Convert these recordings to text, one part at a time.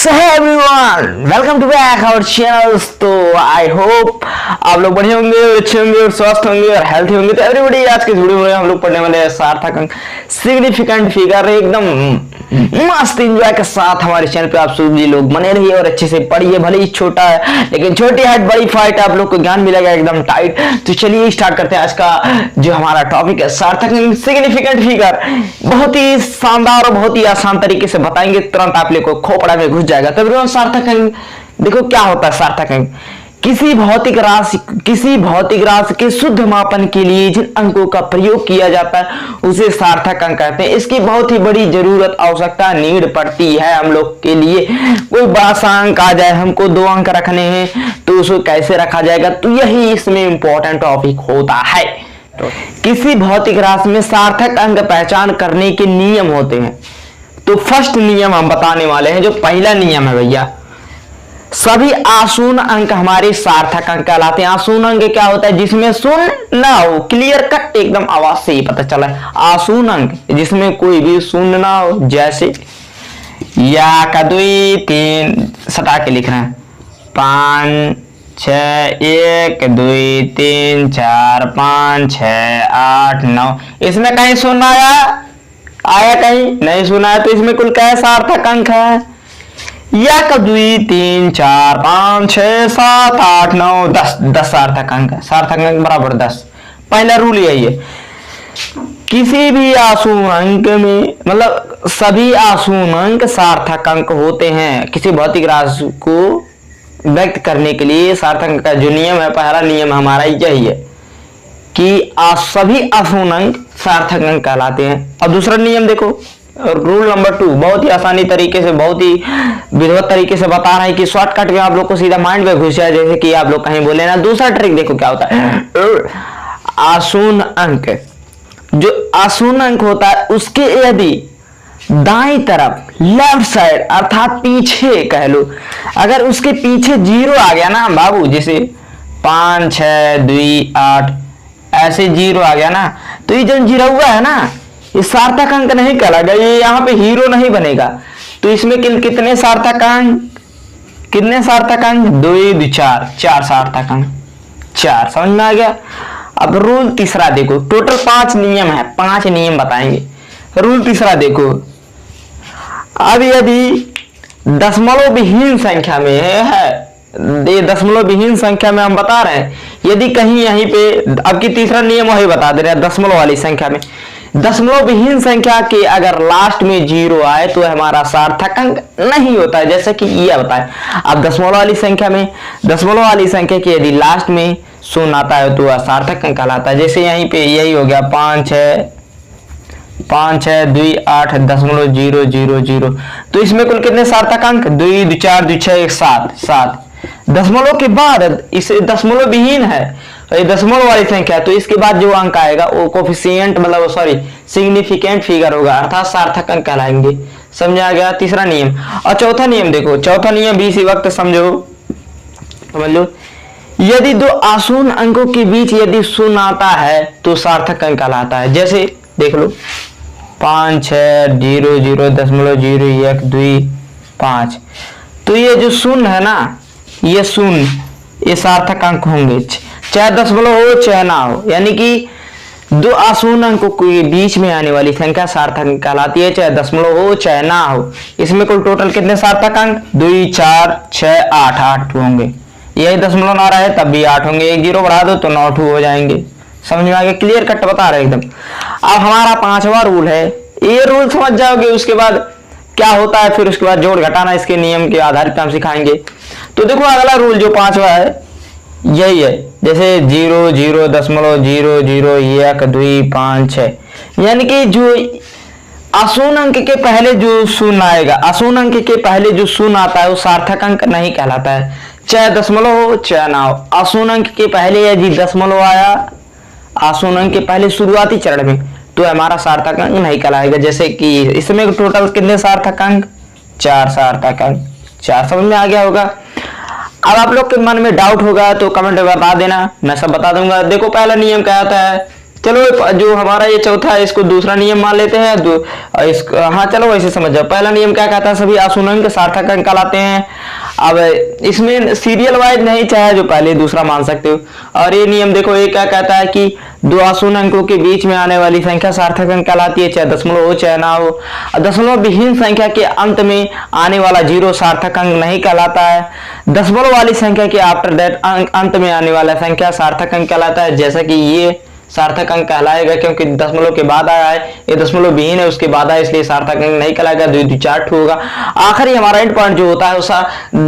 So hey everyone, welcome to back our channels। तो I hope आप लोग बढ़िया होंगे, अच्छे होंगे और स्वस्थ होंगे और हेल्थी होंगे। तो एवरीबॉडी, आज के वीडियो में हम लोग पढ़ने वाले हैं सार्थक अंक, सिग्निफिकेंट फिगर। एकदम मस्त एंजॉय के साथ हमारे चैनल पे आप सभी लोग बने रहिए और अच्छे से पढ़िए। भले ही छोटा है लेकिन छोटी हाइट बड़ी फाइट, आप लोग को ज्ञान मिलेगा एकदम टाइट। तो चलिए स्टार्ट करते हैं आज का जो हमारा टॉपिक है, सार्थक अंक, सिग्निफिकेंट फिगर। बहुत ही शानदार और बहुत ही आसान तरीके से बताएंगे, तुरंत आप लोग को खोपड़ा में घुस जाएगा। तो सार्थक अंक देखो क्या होता है। सार्थक अंक किसी भौतिक राशि के शुद्ध मापन के लिए जिन अंकों का प्रयोग किया जाता है उसे सार्थक अंक कहते हैं। इसकी बहुत ही बड़ी जरूरत, आवश्यकता, नीड पड़ती है हम लोग के लिए। कोई बड़ा सा अंक आ जाए, हमको 2 अंक रखने हैं तो उसको कैसे रखा जाएगा, तो यही इसमें इंपॉर्टेंट टॉपिक होता है। तो किसी भौतिक राशि में सार्थक अंक पहचान करने के नियम होते हैं। तो फर्स्ट नियम हम बताने वाले हैं, जो पहला नियम है भैया, सभी आशून्य अंक हमारे सार्थक अंक कहलाते हैं। आशून्य अंक क्या होता है? जिसमें शून्य ना हो, क्लियर कट एकदम आवाज से ही पता चला है। आशून्य अंक जिसमें कोई भी शून्य ना हो, जैसे या का 2 3 सटा के लिख रहे हैं, 5 6 1 2 3 4 5 6 8 9। इसमें कहीं शून्य आया कहीं नहीं सुना है, तो इसमें कुल क्या है? सार्थक अंक है। या का 2 3 4 5 6 7 8 9 10 सार्थक अंक है। सार्थक अंक बराबर 10। पहला रूल यही है, किसी भी आशून्य अंक में, मतलब सभी आशून्य अंक सार्थक अंक होते हैं। किसी भौतिक राशि को व्यक्त करने के लिए सार्थक अंक का जो नियम है, पहला नियम हमारा यही है कि सभी आशून्य अंक सार्थक अंक कहलाते हैं। अब दूसरा नियम देखो, रूल नंबर 2, बहुत ही आसानी तरीके से, बहुत ही विधिवत तरीके से बता रहे हैं कि शॉर्टकट में आप लोग को सीधा माइंड में घुस जाए, जैसे कि आप लोग कहीं बोले ना। दूसरा ट्रिक देखो क्या होता है। आशून्य अंक, जो आशून्य अंक होता है उसके यदि दाईं तरफ लेफ्ट साइड अर्थात पीछे कह लो, अगर उसके पीछे 0 आ गया ना बाबू, जैसे 5 6 2 8 ऐसे 0 आ गया ना, तो ये जो 0 हुआ है ना, ये सार्थक अंक नहीं कहलाएगा, ये यहाँ पे हीरो नहीं बनेगा। तो इसमें कितने सार्थक अंक, कितने सार्थक अंक? 2 2 4 सार्थक अंक, 4। समझ में आ गया। अब रूल तीसरा देखो, टोटल 5 नियम है, 5 नियम बताएंगे। रूल तीसरा देखो, अब यदि दशमलव विहीन संख्या में है, ये दशमलव विहीन संख्या में हम बता रहे हैं, यदि कहीं यहीं पे, अब की तीसरा नियम वही बता दे रहे हैं, दशमलव वाली संख्या में, दशमलव विहीन संख्या के अगर लास्ट में 0 आए तो हमारा सार्थक अंक नहीं होता है, जैसे कि ये बताए। अब दशमलव वाली संख्या में, दशमलव वाली संख्या के यदि लास्ट में 0 आता है तो सार्थक अंक कहलाता है। जैसे यहीं पे यही हो गया 5 6 2 8 दशमलव 0 0 0। तो इसमें कुल कितने सार्थक अंक? 2 2 4 2 6 1 7। दशमलव के बाद इसे दशमलव विहीन है, ये दशमलव वाली संख्या, तो इसके बाद जो अंक आएगा वो कोफिशिएंट, मतलब सॉरी सिग्निफिकेंट फिगर होगा, अर्थात सार्थक अंक कहलाएंगे। समझा गया तीसरा नियम। और चौथा नियम देखो, चौथा नियम भी इसी वक्त समझ लो, यदि 2 आशून्य अंकों के बीच यदि 0 आता है तो सार्थक अंक कहलाता है। जैसे देख लो 5 6 0 0 दशमलव 0 1 2 5, तो ये जो 0 है ना, ये 0, ये सार्थक अंक होंगे, चाहे दशमलव हो चाहे ना हो। यानी कि 2 आशून्य अंकों के बीच में आने वाली संख्या सार्थक अंक कहलाती है, चाहे दशमलव हो चाहे ना हो। इसमें कुल टोटल कितने सार्थक अंक? 2 4 6 8 होंगे। यही दशमलव ना रहे तब भी 8 होंगे, 1 0 बढ़ा दो तो 9 हो जाएंगे। समझ में आ गया? क्लियर कट बता रहे एकदम। अब हमारा 5वां रूल है, ये रूल समझ जाओगे उसके बाद क्या होता है, फिर उसके बाद जोड़ घटाना इसके नियम के आधार पर हम सिखाएंगे। तो देखो अगला रूल जो 5वां है यही है, जैसे 0 0 दशमलव 0 0 1 2 5 6, यानी कि जो आशून्य अंक के पहले जो 0 आएगा, आशून्य अंक के पहले जो 0 आता है वो सार्थक अंक नहीं कहलाता है, चाहे दशमलव हो चाहे ना हो। आशून्य अंक के पहले यदि दशमलव आया, आशून्य अंक के पहले शुरुआती चरण में, तो हमारा सार्थक अंक नहीं कहलाएगा। जैसे कि इसमें टोटल कितने सार्थक अंक? 4 सार्थक अंक, 4। समझ में आ गया होगा। अब आप लोग के मन में डाउट होगा तो कमेंट में बता देना, मैं सब बता दूंगा। देखो पहला नियम क्या आता है, चलो जो हमारा ये चौथा है इसको दूसरा नियम मान लेते हैं। हाँ चलो वैसे समझ जाओ। पहला नियम क्या कहता है, सभी आशून्य अंक सार्थक अंक कहलाते हैं। अब इसमें सीरियल वाइज नहीं, चाहे जो पहले दूसरा मान सकते हो। और ये नियम देखो, ये क्या कहता है कि दो आशून्य अंकों के बीच में आने वाली संख्या सार्थक अंक कहलाती है, चाहे दशमलव हो चाहे ना हो। दशमलव विहीन संख्या के अंत में आने वाला 0 सार्थक अंक नहीं कहलाता है। दशमलव वाली संख्या के आफ्टर दैट अंत में आने वाला संख्या सार्थक अंक कहलाता है। जैसा कि ये सार्थक अंक कहलाएगा क्योंकि दशमलव के बाद आया है, ये दशमलव विहीन है उसके बाद आया, इसलिए सार्थक अंक नहीं कहलाएगा। 2 2 4 होगा। आखिरी हमारा एंड पॉइंट जो होता है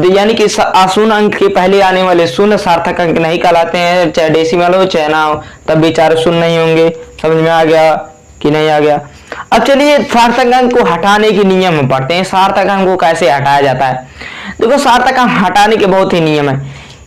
यानी कि आशून्य अंक के पहले आने वाले शून्य सार्थक अंक नहीं कहलाते हैं, चाहे डेसिमल हो चाहे ना हो, तब भी 4 शून्य नहीं होंगे। समझ में आ गया कि नहीं आ गया? अब चलिए सार्थक अंक को हटाने के नियम हम पढ़ते हैं। सार्थक अंक को कैसे हटाया जाता है? देखो, सार्थक अंक हटाने के बहुत ही नियम है।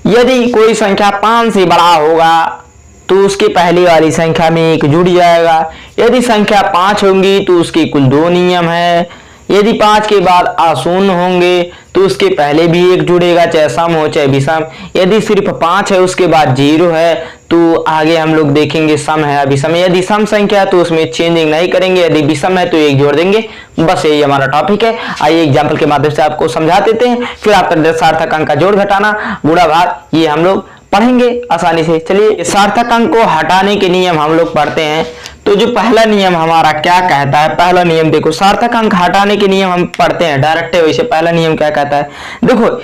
यदि कोई संख्या 5 से बड़ा होगा तो उसके पहले वाली संख्या में 1 जुड़ जाएगा। यदि संख्या 5 होंगी तो उसके कुल 2 नियम है। यदि 5 के बाद अशून्य होंगे तो उसके पहले भी 1 जुड़ेगा, चाहे सम हो चाहे विषम। यदि सिर्फ 5 है उसके बाद 0 है तो आगे हम लोग देखेंगे सम है विषम। यदि सम संख्या है तो उसमें चेंजिंग नहीं करेंगे, यदि विषम है तो 1 जोड़ देंगे। बस यही हमारा टॉपिक है। आइए एग्जाम्पल के माध्यम से आपको समझा देते हैं, फिर आपका सार्थक अंक का जोड़ घटाना गुणा भाग ये हम लोग पढ़ेंगे आसानी से। चलिए सार्थक अंक को हटाने के नियम हम लोग पढ़ते हैं। तो जो पहला नियम हमारा क्या कहता है, पहला नियम देखो, सार्थक अंक हटाने के नियम हम पढ़ते हैं डायरेक्ट। वैसे पहला नियम क्या कहता है, देखो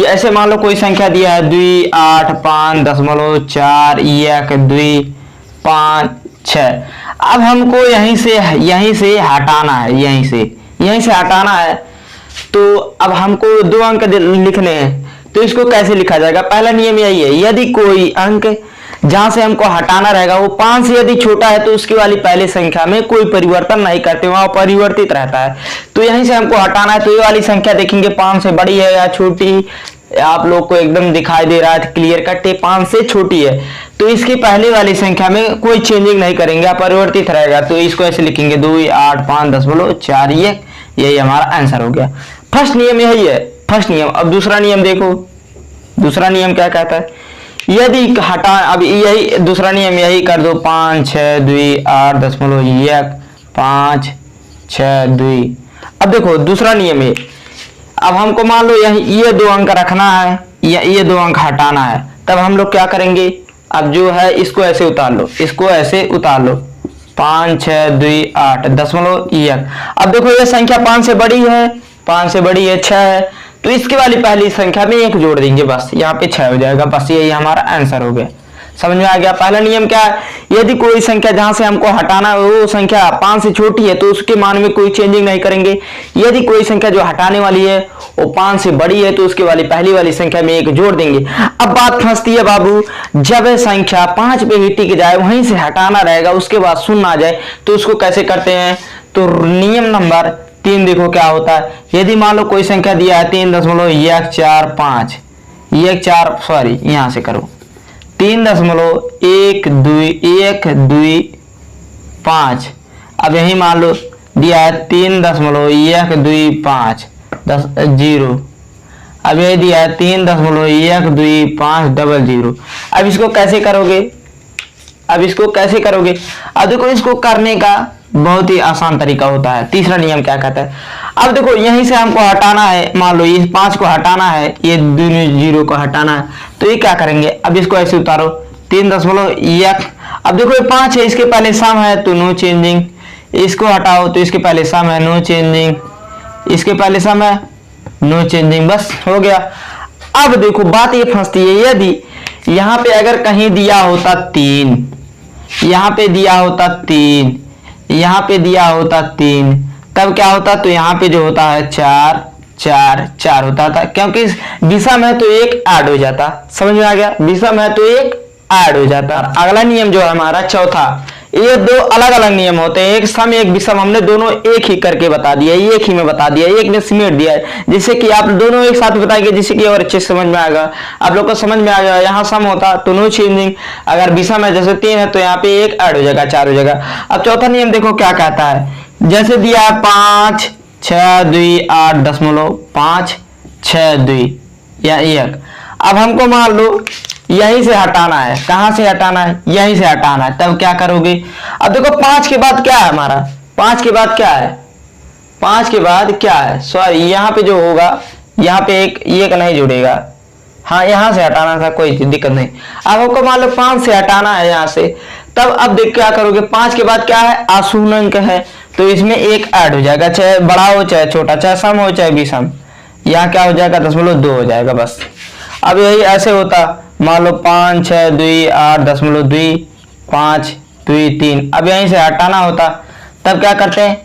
ऐसे मान लो कोई संख्या दिया है 2 8 5 दशमलव 4 1 2 5 6। अब हमको यहीं से हटाना है, यहीं से हटाना है। तो अब हमको 2 अंक लिखने हैं, तो इसको कैसे लिखा जाएगा? पहला नियम यही है, यदि कोई अंक जहां से हमको हटाना रहेगा वो 5 से यदि छोटा है तो उसकी वाली पहले संख्या में कोई परिवर्तन नहीं करते, वहां परिवर्तित रहता है। तो यहीं से हमको हटाना है। तो ये वाली संख्या देखेंगे 5 से बड़ी है या छोटी, आप लोग को एकदम दिखाई दे रहा है क्लियर कट, 5 से छोटी है। तो इसकी पहले वाली संख्या में कोई चेंजिंग नहीं करेंगे, अपरिवर्तित रहेगा। तो इसको ऐसे लिखेंगे 2 8 5 दशमलव 4 1। यही हमारा आंसर हो गया। फर्स्ट नियम यही है, फर्स्ट नियम। अब दूसरा नियम देखो, दूसरा नियम क्या कहता है, यदि हटा, अब यही दूसरा नियम यही कर दो, 5 6 2 8 दशमलव 1 5 6 2। अब देखो दूसरा नियम है, अब हमको मान लो ये 2 अंक रखना है या ये 2 अंक हटाना है, तब हम लोग क्या करेंगे, अब जो है इसको ऐसे उतार लो, इसको ऐसे उतार लो, 5 6 2 8 दशमलव 1। अब देखो ये संख्या 5 से बड़ी है, 5 से बड़ी है 6 है, तो इसके वाली पहली संख्या में 1 जोड़ देंगे, बस यहाँ पे 6 हो जाएगा। बस यही हमारा आंसर हो गया। समझ में आ गया? पहला नियम क्या है, यदि कोई संख्या जहां से हमको हटाना है वो संख्या 5 से छोटी है तो उसके मान में कोई चेंजिंग नहीं करेंगे। यदि कोई संख्या जो हटाने वाली है वो 5 से बड़ी है तो उसके वाली पहली वाली संख्या में 1 जोड़ देंगे। अब बात फंसती है बाबू, जब संख्या 5 पे ही टिक जाए, वहीं से हटाना रहेगा, उसके बाद शून्य आ जाए, तो उसको कैसे करते हैं? तो नियम नंबर 3 देखो क्या होता है। यदि मान लो कोई संख्या दिया है 3.145 सॉरी यहां से करो 3.125। अब यही मान लो दिया है 3.125 0। अब यही दिया है 3.12500। अब इसको कैसे करोगे? अब देखो इसको करने का बहुत ही आसान तरीका होता है। तीसरा नियम क्या कहता है, अब देखो यहीं से हमको हटाना है, मान लो ये 5 को हटाना है, ये 0 को हटाना है, तो ये क्या करेंगे, अब इसको ऐसे उतारो 3.1। अब देखो ये 5 है, इसके पहले सम है तो नो चेंजिंग, इसको हटाओ तो इसके पहले सम है नो चेंजिंग, इसके पहले सम है नो चेंजिंग, बस हो गया। अब देखो बात ये फंसती है, यदि यहाँ पे अगर कहीं दिया होता 3, यहाँ पे दिया होता 3, यहाँ पे दिया होता 3, तब क्या होता, तो यहाँ पे जो होता है 4 4 4 होता था, क्योंकि विषम है तो 1 ऐड हो जाता। समझ में आ गया? विषम है तो 1 ऐड हो जाता। अगला नियम जो है हमारा चौथा, ये 2 अलग अलग नियम होते हैं, एक सम एक विषम, हमने दोनों एक ही करके बता दिया, एक ही में बता दिया, एक ने सिमेट दिया है, जिससे कि आप दोनों एक साथ बताएंगे, जिससे कि और अच्छे समझ में आएगा, आप लोग को समझ में आ जाएगा। यहाँ सम होता तो नो चेंजिंग, अगर विषम है जैसे 3 है तो यहाँ पे 1 ऐड हो जाएगा, 4 हो जाएगा। अब चौथा नियम देखो क्या कहता है, जैसे दिया है 5 6 2 8 दशमलव 5 6 2 या 1। अब हमको मान लो यहीं से हटाना है। कहां से हटाना है? यहीं से हटाना है। तब क्या करोगे? अब देखो 5 के बाद क्या है हमारा? 5 के बाद क्या है? 5 के बाद क्या है? सॉरी, यहाँ पे जो होगा, यहाँ पे एक नहीं जुड़ेगा। हाँ, यहां से हटाना था, कोई दिक्कत नहीं। अब आपको मान लो 5 से हटाना है यहाँ से। तब अब देख क्या करोगे? 5 के बाद क्या है? अशून्य है, तो इसमें एक ऐड हो जाएगा, चाहे बड़ा हो चाहे छोटा, चाहे सम हो चाहे विषम। यहाँ क्या हो जाएगा? 0.2 हो जाएगा बस। अब यही ऐसे होता, मान लो 5 6 2 8 0.2 5 2 3। अब यहीं से हटाना होता, तब क्या करते हैं?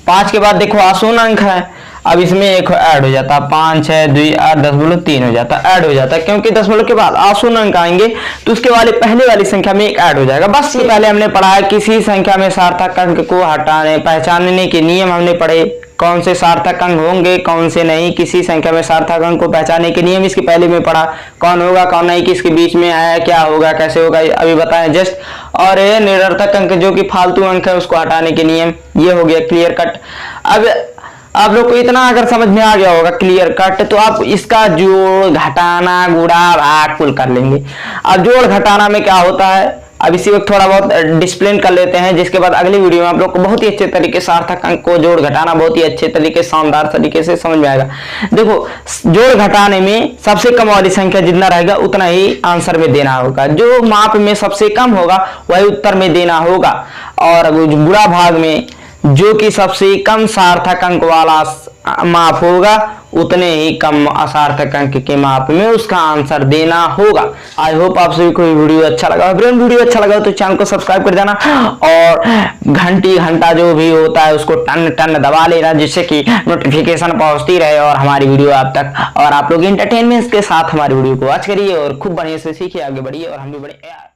5 के बाद देखो अशून्य अंक है, अब इसमें एक ऐड हो जाता, 5 6 2 8 10.3 हो जाता, ऐड हो जाता, क्योंकि दशमलव के बाद अशून्य अंक आएंगे तो उसके वाले पहले वाली संख्या में एक ऐड हो जाएगा। बस ये पहले हमने पढ़ा है, किसी संख्या में सार्थक अंक को हटाने पहचानने के नियम हमने पढ़े। कौन से सार्थक अंक होंगे, कौन से नहीं, किसी संख्या में सार्थक अंक को पहचानने के नियम इसके पहले में पढ़ा। कौन होगा कौन नहीं, किसके बीच में आया, क्या होगा, कैसे होगा, अभी बताएं जस्ट। और ये निरर्थक अंक जो कि फालतू अंक है उसको हटाने के नियम, ये हो गया क्लियर कट। अब आप लोग को इतना अगर समझ में आ गया होगा क्लियर कट, तो आप इसका जोड़ घटाना गुणा भाग कुल कर लेंगे। अब जोड़ घटाना में क्या होता है, अब इसी वक्त थोड़ा बहुत डिस्प्लेन कर लेते हैं, जिसके बाद अगली वीडियो में आप लोग को बहुत ही अच्छे तरीके से सार्थक अंक को जोड़ घटाना बहुत ही अच्छे तरीके शानदार तरीके से समझ में आएगा। देखो, जोड़ घटाने में सबसे कम वाली संख्या जितना रहेगा उतना ही आंसर में देना होगा। जो माप में सबसे कम होगा वही उत्तर में देना होगा, और गुणा भाग में जो कि सबसे कम सार्थक अंक वाला माप होगा उतने ही कम असार्थक अंक के माप में उसका आंसर देना होगा। आई होप आप सभी को वीडियो अच्छा लगा। फ्रेंड वीडियो अच्छा लगा तो चैनल को सब्सक्राइब कर देना, और घंटा जो भी होता है उसको टन टन दबा लेना, जिससे कि नोटिफिकेशन पहुंचती रहे और हमारी वीडियो आप तक, और आप लोग इंटरटेनमेंट के साथ हमारी वीडियो को वॉच करिए और खूब बढ़िया से सीखिए, आगे बढ़िए और हम भी बढ़े।